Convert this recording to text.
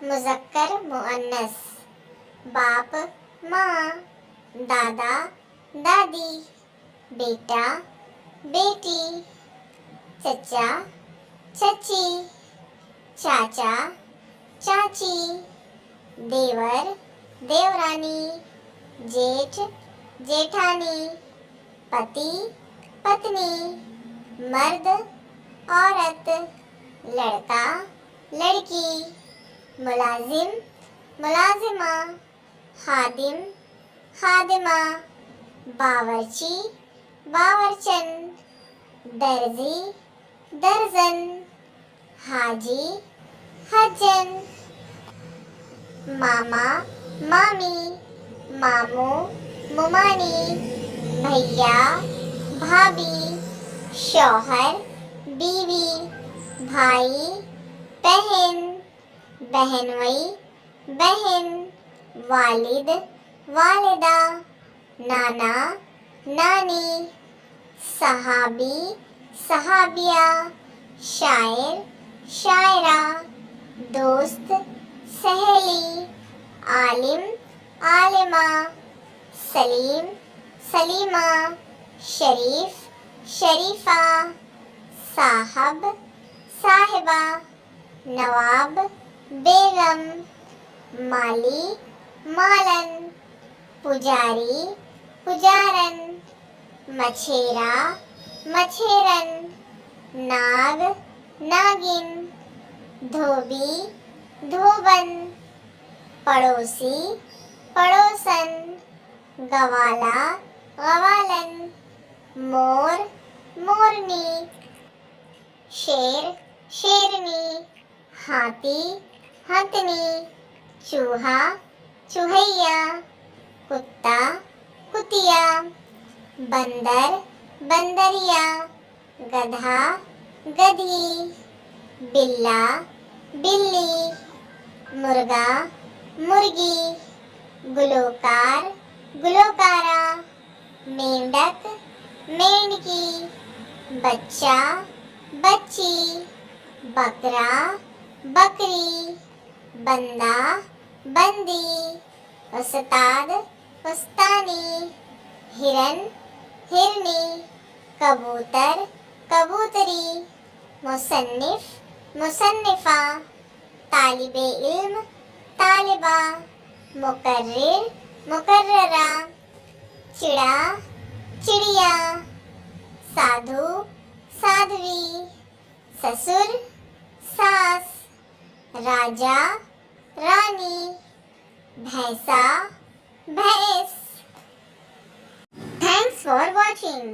मुज़क्कर मुअन्नस, बाप माँ, दादा दादी, बेटा बेटी, चचा चची, चाचा चाची, देवर देवरानी, जेठ जेठानी, पति पत्नी, मर्द औरत, लड़का लड़की, मुलाजिम मुलाजिमा, खादिम खादिमा, बावर्ची बावर्चन, दर्जी दर्जन, हाजी हज्जन, मामा मामी, मामू मुमानी, भैया भाभी, शौहर बीवी, भाई बहन, बहनोई बहन, वालिद वालिदा, नाना नानी, सहाबी सहाबिया, शायर शायरा, दोस्त सहेली, आलिम आलिमा, सलीम सलीमा, शरीफ शरीफा, साहब साहिबा, नवाब बेगम, माली मालन, पुजारी पुजारन, मछेरा मछेरन, नाग नागिन, धोबी धोबन, पड़ोसी पड़ोसन, गवाला गवालन, मोर मोरनी, शेर शेरनी, हाथी हथनी, चूहा चूहैया, कुत्ता कुतिया, बंदर बंदरिया, गधा गधी, बिल्ला बिल्ली, मुर्गा मुर्गी, गुलकार गुलकारा, मेंढक मेंढकी, बच्चा बच्ची, बकरा बकरी, बंदा बंदी, उस्ताद उस्तानी, हिरन हिरनी, कबूतर कबूतरी, मुसन्निफ मुसन्निफा, तालिबे इल्म तालिबा, मुकर्रिर मुकर्ररा, चिड़ा चिड़िया, साधु साध्वी, ससुर सास, राजा रानी, भैंसा भैंस। Thanks for watching.